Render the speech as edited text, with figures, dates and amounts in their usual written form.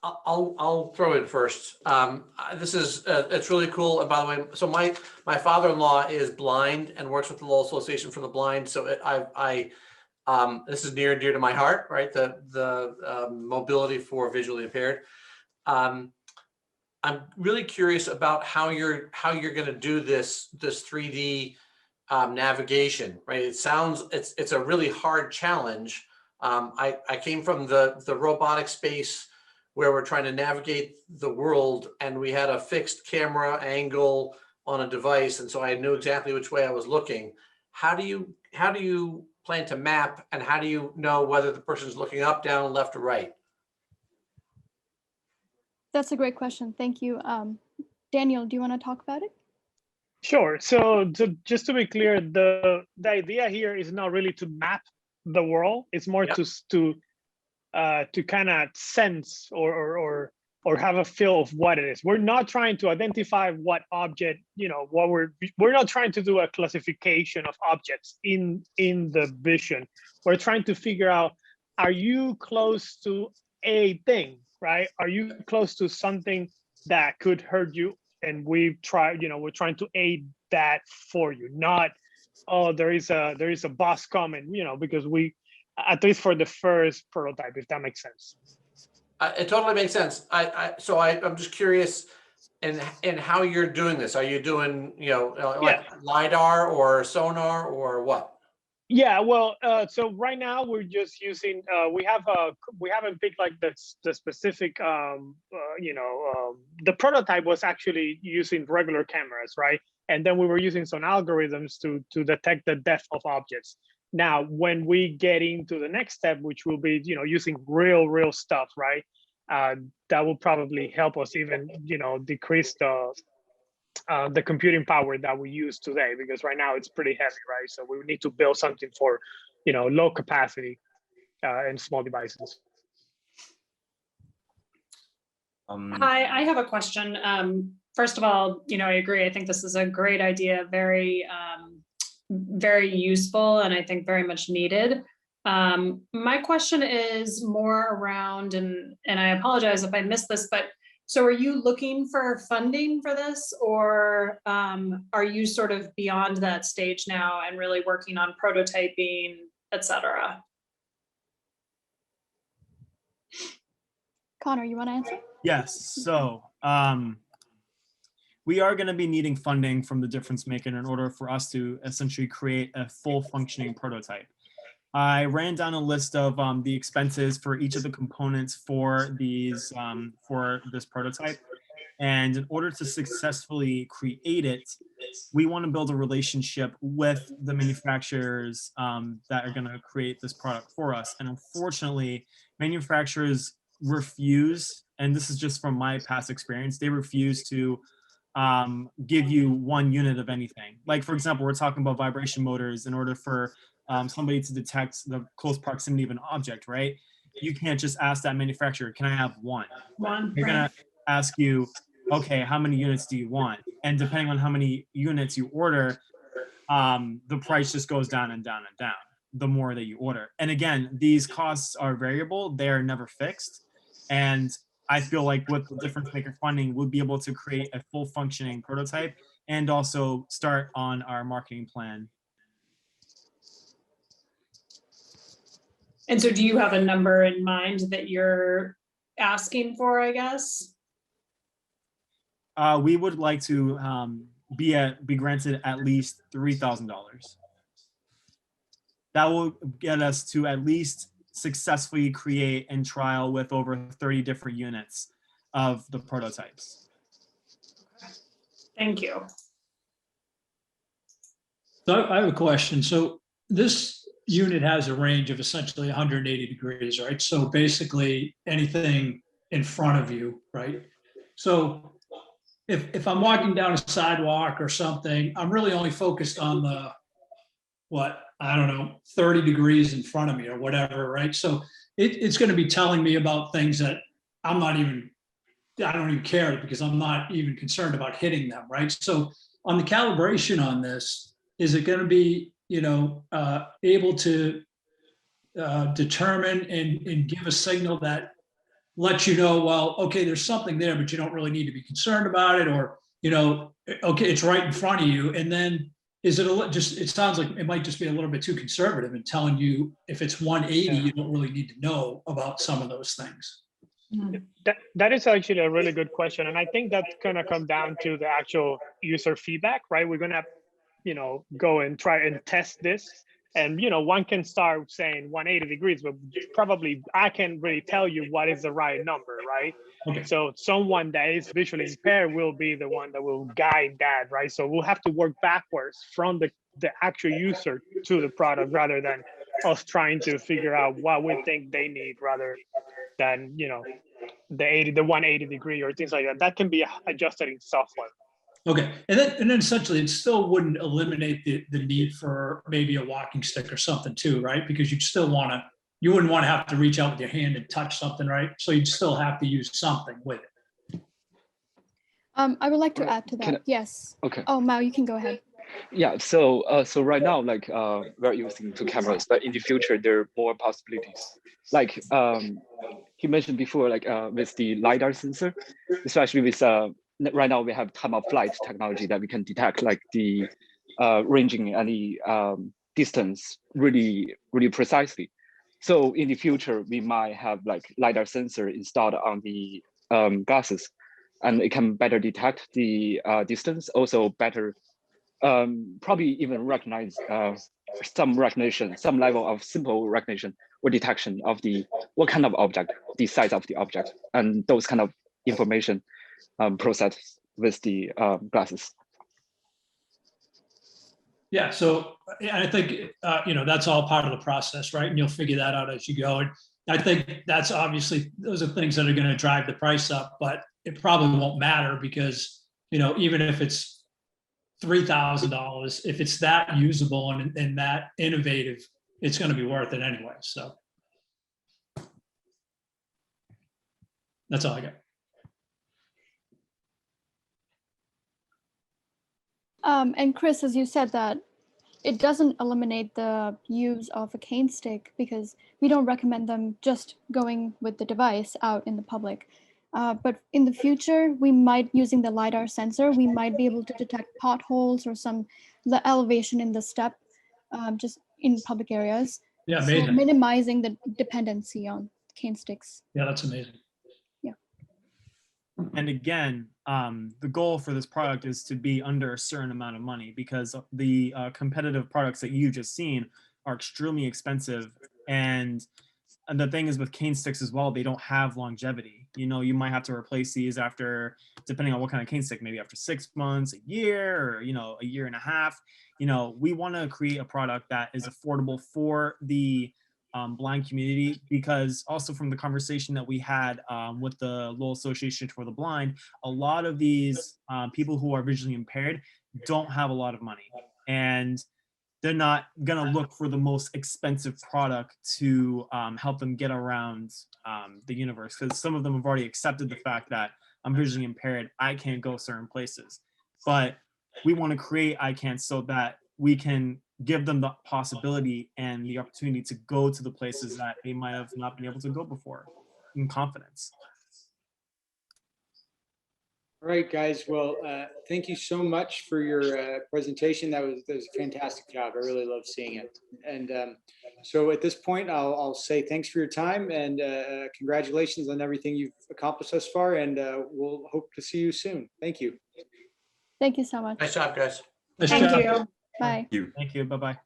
I'll throw in first. This is it's really cool. And by the way, so my father-in-law is blind and works with the Lowell Association for the Blind. So this is near and dear to my heart, right? The mobility for visually impaired. I'm really curious about how you're going to do this 3D navigation, right? It sounds it's a really hard challenge. I came from the robotic space where we're trying to navigate the world, and we had a fixed camera angle on a device, and so I knew exactly which way I was looking. How do you plan to map, and how do you know whether the person's looking up, down, left, or right? That's a great question. Thank you. Daniel, do you want to talk about it? Sure. So just to be clear, the idea here is not really to map the world. It's more to kind of sense or have a feel of what it is. We're not trying to identify what object, what we're not trying to do a classification of objects in the vision. We're trying to figure out, are you close to a thing, right? Are you close to something that could hurt you? And we're trying to aid that for you, not, oh, there is a boss coming, because we, at least for the first prototype, if that makes sense. It totally makes sense. I'm just curious in how you're doing this. Are you doing, like LiDAR or sonar or what? Yeah, well, so right now we're just using, we haven't picked like the specific, the prototype was actually using regular cameras, right? And then we were using some algorithms to detect the depth of objects. Now, when we get into the next step, which will be, using real stuff, right? That will probably help us even, decrease the computing power that we use today, because right now it's pretty heavy, right? So we need to build something for, low capacity and small devices. Hi, I have a question. First of all, I agree. I think this is a great idea, very, very useful, and I think very much needed. My question is more around, and I apologize if I missed this, but so are you looking for funding for this, or are you sort of beyond that stage now and really working on prototyping, et cetera? Connor, you want to answer? Yes. So we are going to be needing funding from the difference maker in order for us to essentially create a full functioning prototype. I ran down a list of the expenses for each of the components for these for this prototype. And in order to successfully create it, we want to build a relationship with the manufacturers that are going to create this product for us. And unfortunately, manufacturers refuse, and this is just from my past experience, they refuse to give you one unit of anything. Like, for example, we're talking about vibration motors. In order for somebody to detect the close proximity of an object, right? You can't just ask that manufacturer, can I have one? They're gonna ask you, okay, how many units do you want? And depending on how many units you order, the price just goes down and down and down the more that you order. And again, these costs are variable, they're never fixed. And I feel like with the difference maker funding, we'll be able to create a full functioning prototype and also start on our marketing plan. And so do you have a number in mind that you're asking for, I guess? We would like to be granted at least $3,000. That will get us to at least successfully create and trial with over 30 different units of the prototypes. Thank you. So I have a question. So this unit has a range of essentially 180 degrees, right? So basically anything in front of you, right? So if I'm walking down a sidewalk or something, I'm really only focused on the, I don't know, 30 degrees in front of me or whatever, right? So it's going to be telling me about things that I don't even care, because I'm not even concerned about hitting them, right? So on the calibration on this, is it going to be, able to determine and give a signal that let you know, well, okay, there's something there, but you don't really need to be concerned about it, or, okay, it's right in front of you. And then is it it sounds like it might just be a little bit too conservative in telling you if it's 180, you don't really need to know about some of those things. That is actually a really good question. And I think that's going to come down to the actual user feedback, right? We're going to, go and try and test this. And, one can start saying 180 degrees, but probably I can't really tell you what is the right number, right? Okay. So someone that is visually impaired will be the one that will guide that, right? So we'll have to work backwards from the actual user to the product rather than us trying to figure out what we think they need rather than, the 180 degree or things like that. That can be adjusted in software. Okay, and then essentially it still wouldn't eliminate the need for maybe a walking stick or something too, right? Because you'd still you wouldn't want to have to reach out with your hand and touch something, right? So you'd still have to use something with it. I would like to add to that. Yes. Okay. Oh, Mao, you can go ahead. Yeah. So right now, like we're using two cameras, but in the future there are more possibilities. Like he mentioned before, like with the LiDAR sensor, especially with right now we have time of flight technology that we can detect like the ranging any distance really precisely. So in the future we might have like LiDAR sensor installed on the glasses, and it can better detect the distance, also better probably even recognize some level of simple recognition or detection of what kind of object, the size of the object, and those kind of information processed with the glasses. Yeah, so I think that's all part of the process, right? And you'll figure that out as you go. And I think that's obviously those are things that are going to drive the price up, but it probably won't matter because even if it's $3,000, if it's that usable and that innovative, it's going to be worth it anyway. So that's all I got. And Chris, as you said that it doesn't eliminate the use of a cane stick because we don't recommend them just going with the device out in the public. But in the future, we might, using the LiDAR sensor, we might be able to detect potholes or the elevation in the step just in public areas. Yeah, so amazing. minimizing the dependency on cane sticks. Yeah, that's amazing. Yeah. And again, the goal for this product is to be under a certain amount of money because the competitive products that you just seen are extremely expensive. And the thing is with cane sticks as well, they don't have longevity. You might have to replace these after, depending on what kind of cane stick, maybe after 6 months, a year, or, a year and a half. We want to create a product that is affordable for the blind community, because also from the conversation that we had with the Lowell Association for the Blind, a lot of these people who are visually impaired don't have a lot of money, and they're not gonna look for the most expensive product to help them get around the universe, because some of them have already accepted the fact that I'm visually impaired, I can't go certain places. But we want to create EyeCan so that we can give them the possibility and the opportunity to go to the places that they might have not been able to go before in confidence. All right, guys. Well, thank you so much for your presentation. That was a fantastic job. I really love seeing it. And so at this point, I'll say thanks for your time and congratulations on everything you've accomplished thus far. And we'll hope to see you soon. Thank you. Thank you so much. Nice job, guys. Nice Thank job. you. Bye. Thank you. Bye-bye.